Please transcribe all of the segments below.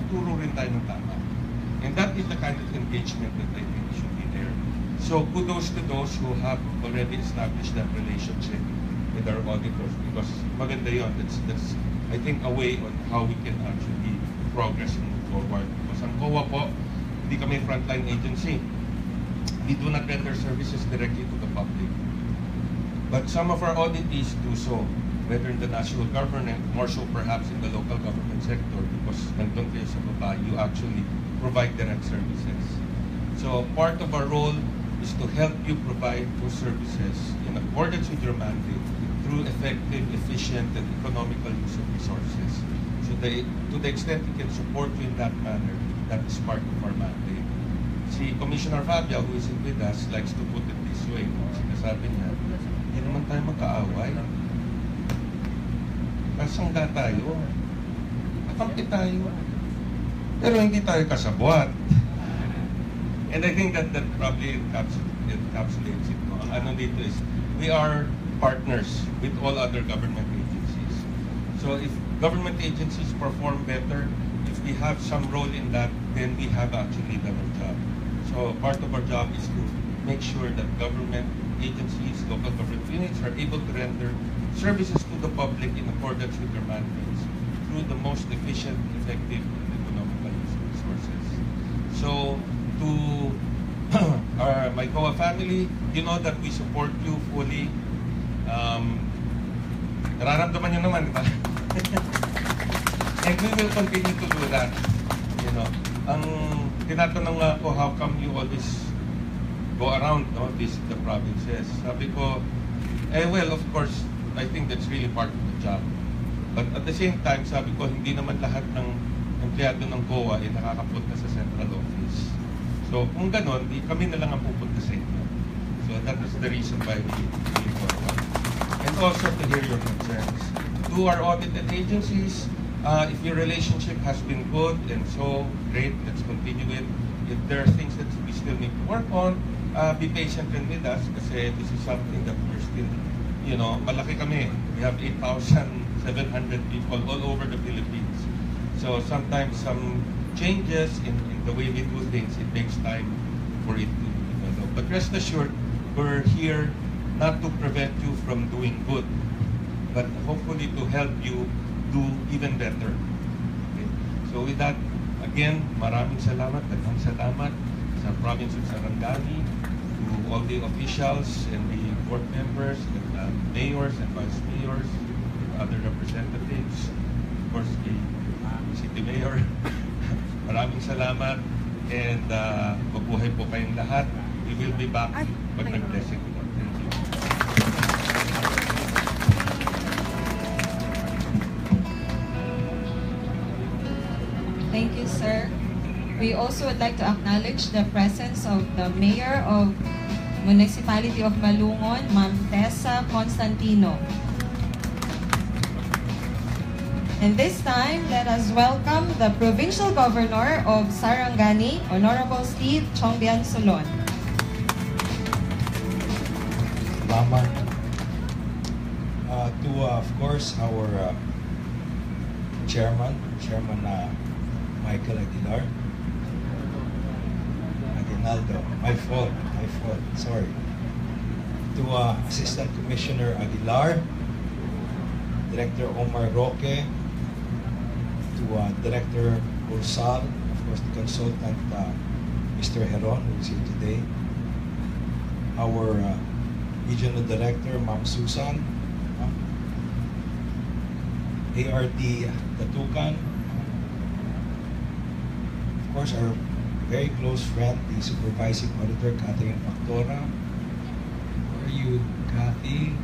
magturo rin tayo ng tama. And that is the kind of engagement that I think should be there. So kudos to those who have already established that relationship with our auditors, because maganda yun. That's I think a way on how we can actually progress and move forward. Because ang COA po, hindi kami frontline agency. We do not render services directly to the public. But some of our auditees do so, whether in the national government, more so perhaps in the local government sector, because nandun kayo sa baba, you actually provide direct services. So part of our role is to help you provide those services in accordance with your mandate through effective, efficient, and economical use of resources. So to the extent we can support you in that manner, that is part of our mandate. Si Commissioner Fabia, who isn't with us, likes to put it this way. Sinasabi niya, hindi naman tayo magkaaway. Kasangga tayo. Kakampi tayo. Pero hindi tayo kasabwat. And I think that probably encapsulates it. No? Ang ano dito is, we are partners with all other government agencies. So if government agencies perform better, if we have some role in that, then we have actually done our job. So part of our job is to make sure that government agencies, local government units are able to render services to the public in accordance with their mandates through the most efficient, effective, and economical use of resources. So to my COA family, you know that we support you fully. Nararamdaman nyo naman, di ba? And we will continue to do that. You know, ang tinatanong nga ako, how come you always go around, no, visit the provinces? Sabi ko, well, of course, I think that's really part of the job. But at the same time, sabi ko, hindi naman lahat ng empleyado ng COA ay nakakapunta sa central office. So kung ganon, kami na lang ang pupunta sa inyo. So that is the reason why we forward. And also to hear your concerns. To our audited agencies, if your relationship has been good and so great, let's continue it. If there are things that we still need to work on, be patient and with us kasi this is something that we're still, you know, malaki kami. We have 8,700 people all over the Philippines. So sometimes some changes in the way we do things, it takes time for it to develop. But rest assured, we're here not to prevent you from doing good, but hopefully to help you do even better. Okay? So with that, again, maraming salamat, daghang salamat sa province of Sarangani, to all the officials and the board members, and mayors and vice mayors, and other representatives, of course, the city mayor. Maraming salamat, and mabuhay po kayong lahat. We will be back pag nag-blessing ko. Thank you. Thank you, sir. We also would like to acknowledge the presence of the Mayor of Municipality of Malungon, Ma'am Tessa Constantino. And this time, let us welcome the Provincial Governor of Sarangani, Honorable Steve Chongbian Solon. Salamat. Of course, our Chairman Michael Aguinaldo. My fault, sorry. To Assistant Commissioner Aguilar, Director Omar Roque, to Director Ursal, of course the consultant Mr. Heron, who is here today, our Regional Director Ma'am Susan, ARD Tatukan, of course our very close friend, the Supervising Auditor Catherine Factora. Where are you, Cathy?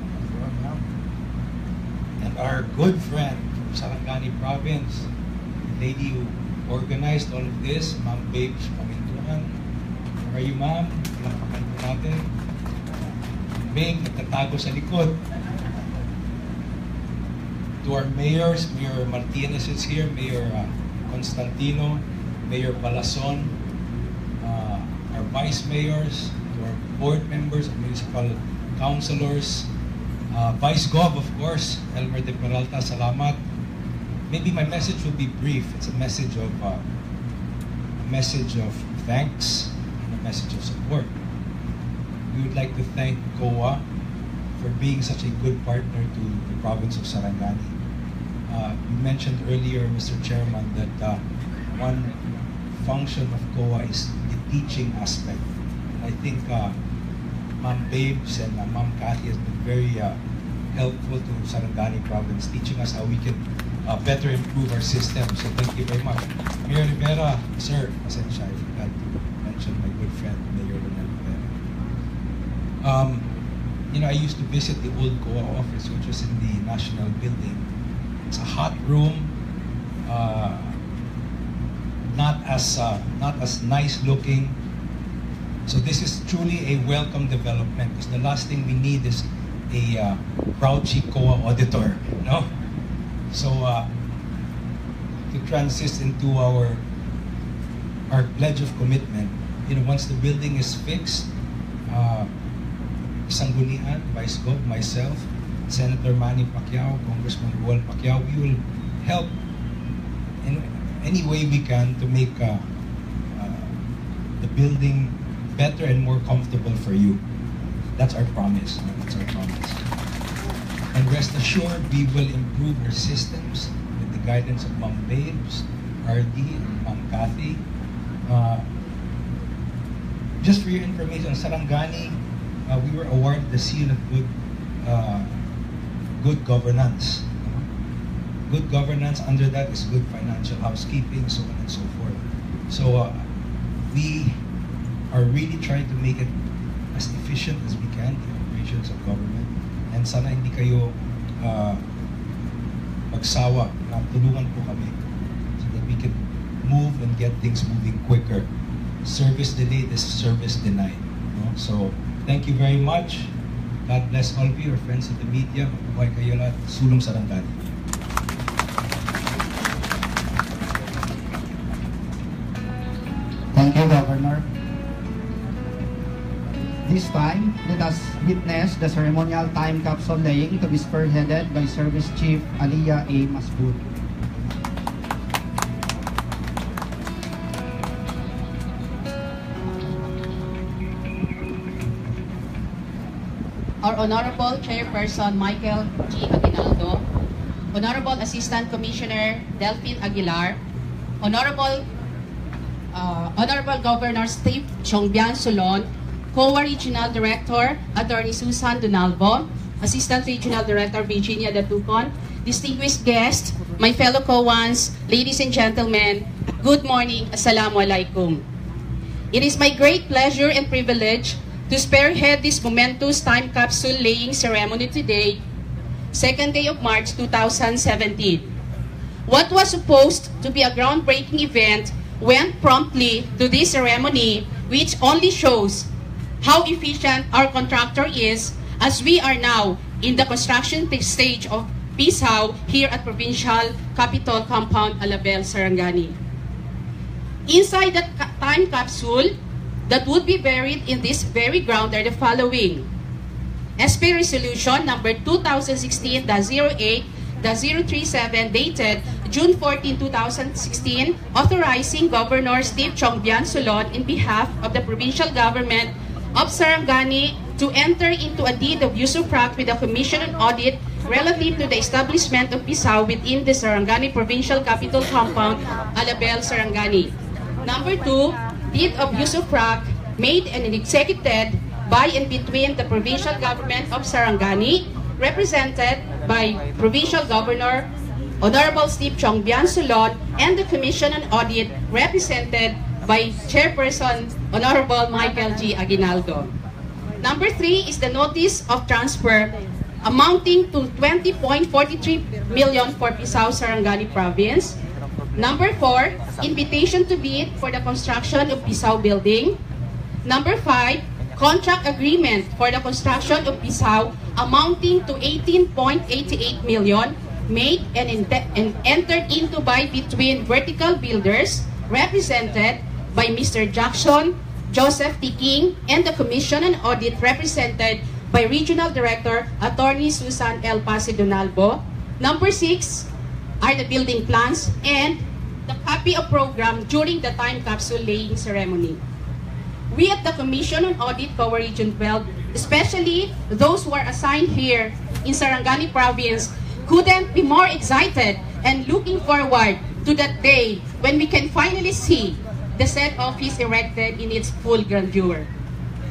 And our good friend from Sarangani Province, the lady who organized all of this, Ma'am Babes Pamintuan. Where are you, ma'am? Palakpakan po natin. Bing, nagtatago sa likod. To our mayors, Mayor Martinez is here, Mayor Constantino, Mayor Palason, our vice mayors, to our board members, municipal councilors, Vice Gov, of course, Elmer de Peralta, salamat. maybe my message will be brief. It's a message of thanks and a message of support. We would like to thank COA for being such a good partner to the province of Sarangani. You mentioned earlier, Mr. Chairman, that one function of COA is the teaching aspect. And I think Ma'am Babes and Ma'am Cathy has been very helpful to Sarangani province, teaching us how we can better improve our system. So thank you very much. Mayor Rivera, sir, pasensya, I forgot to mention my good friend, Mayor Rivera. You know, I used to visit the old COA office, which was in the National Building. It's a hot room, not as nice looking. So this is truly a welcome development, because the last thing we need is a grouchy COA auditor, no? So to transition into our pledge of commitment, you know, once the building is fixed, Sanggunian, Vice Gov, myself, Senator Manny Pacquiao, Congressman Ruel Pacquiao, we will help in any way we can to make the building better and more comfortable for you. That's our promise. That's our promise. And rest assured, we will improve our systems with the guidance of Ma'am Babes, RD, and Ma'am Cathy. Just for your information, Sarangani, we were awarded the seal of good governance. Good governance, under that is good financial housekeeping, so on and so forth. So we are really trying to make it as efficient as we can, the operations of government. And sana hindi kayo magsawa, na tulungan po kami so that we can move and get things moving quicker. Service delayed is service denied. No? So thank you very much. God bless all of you, our friends of the media. Mabuhay kayo lahat. Sulong Sarangani. Thank you, Governor. This time, let us witness the ceremonial time capsule laying to be spearheaded by Service Chief Aliyah A. Masbud. Our Honorable Chairperson Michael G. Aguinaldo, Honorable Assistant Commissioner Delphine Aguilar, Honorable Governor Steve Chongbian Solon, COA Regional Director Attorney Susan Donalvo, Assistant Regional Director Virginia Datucon, distinguished guests, my fellow COANs, ladies and gentlemen, good morning, Assalamu alaikum. It is my great pleasure and privilege to spearhead this momentous time capsule laying ceremony today, 2nd day of March 2017. What was supposed to be a groundbreaking event went promptly to this ceremony, which only shows how efficient our contractor is, as we are now in the construction stage of Pisaw here at Provincial Capitol Compound, Alabel, Sarangani. Inside that time capsule that would be buried in this very ground are the following: SP Resolution number 2016-08-037 dated June 14, 2016, authorizing Governor Steve Chongbian Solon in behalf of the provincial government of Sarangani to enter into a deed of usufruct with the Commission on Audit relative to the establishment of Pisaw within the Sarangani Provincial Capitol Compound, Alabel, Sarangani. Number 2, deed of usufruct made and executed by and between the provincial government of Sarangani, represented by Provincial Governor Honorable Steve Chongbian Solon, and the Commission on Audit, represented by Chairperson Honorable Michael G. Aguinaldo. Number 3 is the notice of transfer amounting to 20.43 million for Pisaw, Sarangani Province. Number 4, invitation to bid for the construction of Pisaw building. Number 5, contract agreement for the construction of Pisaw amounting to 18.88 million made and entered into by between vertical builders represented by Mr. Jackson Joseph T. King and the Commission on Audit represented by Regional Director Attorney Susan L. Donalvo. Number 6, are the building plans and the copy of program during the time capsule laying ceremony. We at the Commission on Audit COA Region 12, especially those who are assigned here in Sarangani Province, couldn't be more excited and looking forward to that day when we can finally see the said office erected in its full grandeur.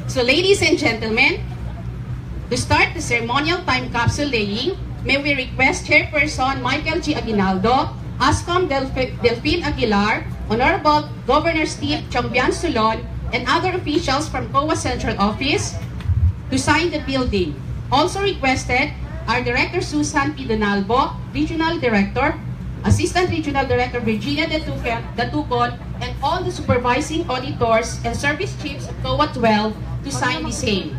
So ladies and gentlemen, to start the ceremonial time capsule laying, may we request Chairperson Michael G. Aguinaldo, ASCOM Delphine Aguilar, Honorable Governor Steve Chongbian Solon, and other officials from COA Central Office to sign the building. Also requested are Director Susan P. Donalbo, Regional Director, Assistant Regional Director Virginia Datucon, and all the supervising auditors and service chiefs of COA 12 to sign the same.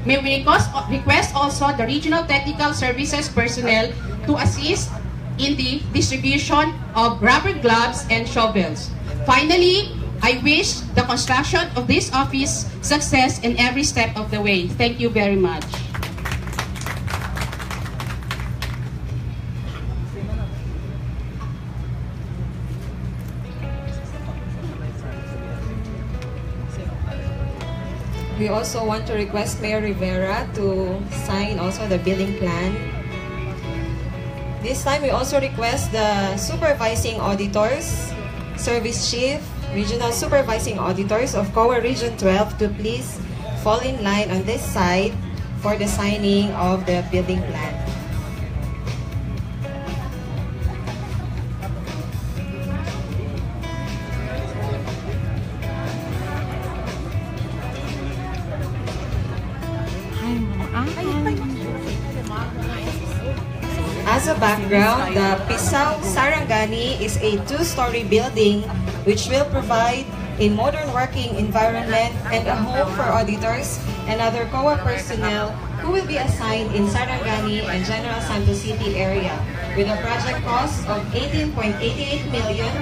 May we request also the Regional Technical Services personnel to assist in the distribution of rubber gloves and shovels. Finally, I wish the construction of this office success in every step of the way. Thank you very much. We also want to request Mayor Rivera to sign also the building plan. This time we also request the supervising auditors, service chief, regional supervising auditors of COA Region 12 to please fall in line on this side for the signing of the building plan. As a background, the Pisau Sarangani is a two-story building which will provide a modern working environment and a home for auditors and other COA personnel who will be assigned in Sarangani and General Santos City area with a project cost of 18.88 million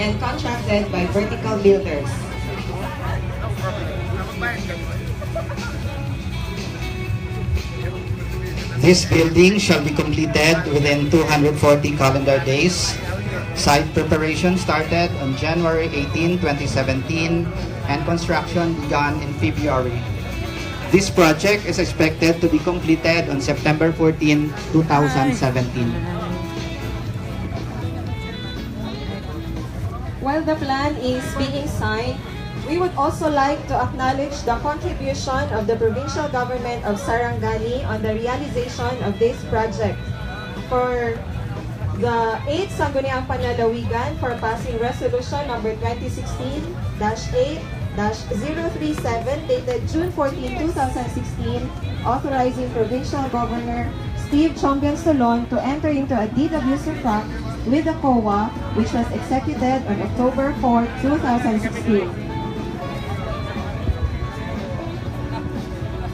and contracted by Vertical Builders. This building shall be completed within 240 calendar days. Site preparation started on January 18, 2017 and construction began in February. This project is expected to be completed on September 14, 2017. While the plan is being signed, we would also like to acknowledge the contribution of the provincial government of Sarangani on the realization of this project. For the 8th Sangguniang Panlalawigan for passing resolution number 2016-8-037 dated June 14, 2016, authorizing Provincial Governor Steve Chongbian Solon to enter into a deed of usufruct with the COA, which was executed on October 4, 2016.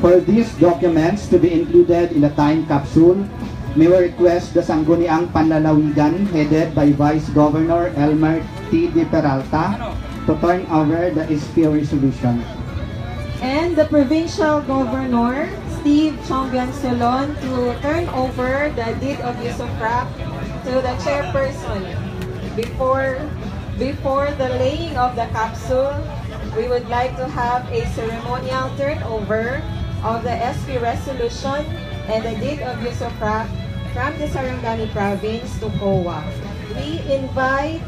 For these documents to be included in the time capsule, may we request the Sangguniang Panlalawigan headed by Vice Governor Elmer T. De Peralta to turn over the SP resolution. And the Provincial Governor Steve Chongbian Solon to turn over the deed of usufruct to the chairperson. Before the laying of the capsule, we would like to have a ceremonial turnover of the SP resolution and the deed of usufruct from the Sarangani province to COA. We invite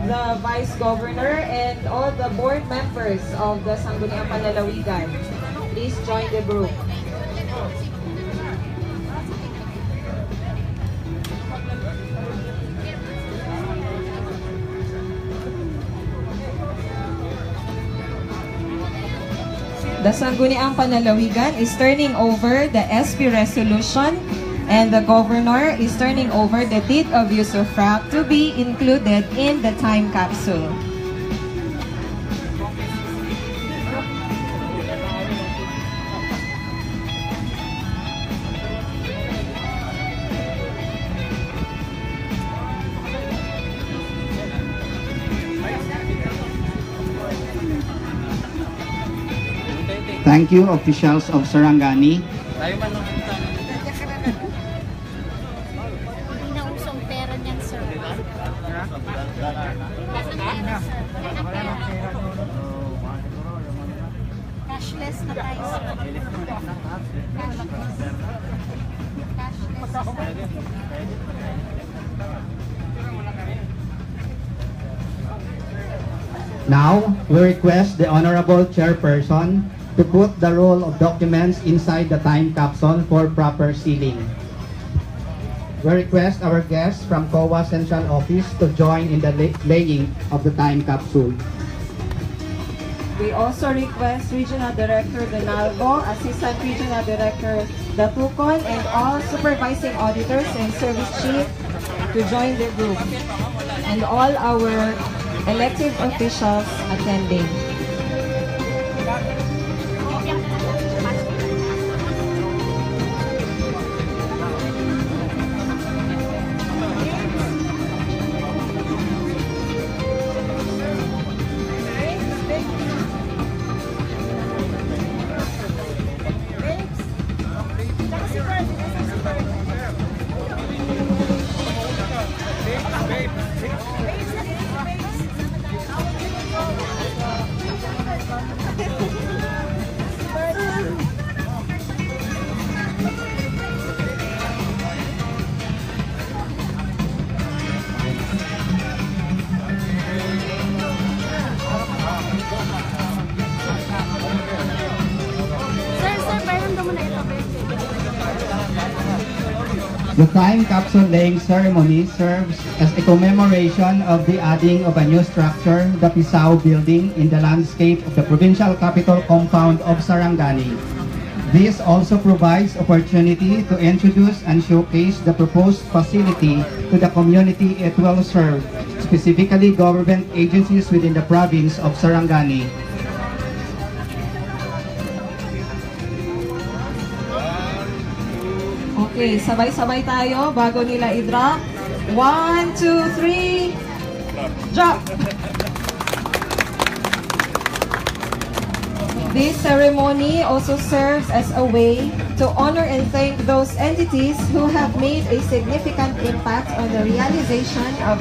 the Vice Governor and all the board members of the Sangguniang Panlalawigan. Please join the group. The Sangguniang Panlalawigan is turning over the SP resolution and the Governor is turning over the deed of usufruct to be included in the time capsule. Thank you, officials of Sarangani. Hindi na usong pera Cashless na tayo. Now, we request the Honorable Chairperson to put the roll of documents inside the time capsule for proper sealing. We request our guests from COA Central Office to join in the laying of the time capsule. We also request Regional Director Donaldo, Assistant Regional Director Datucon, and all supervising auditors and service chief to join the group, and all our elected officials attending. The time capsule laying ceremony serves as a commemoration of the adding of a new structure, the Pisao Building, in the landscape of the provincial capital compound of Sarangani. This also provides opportunity to introduce and showcase the proposed facility to the community it will serve, specifically government agencies within the province of Sarangani. Okay, sabay-sabay tayo bago nila i-drop. 1, 2, 3, drop! This ceremony also serves as a way to honor and thank those entities who have made a significant impact on the realization of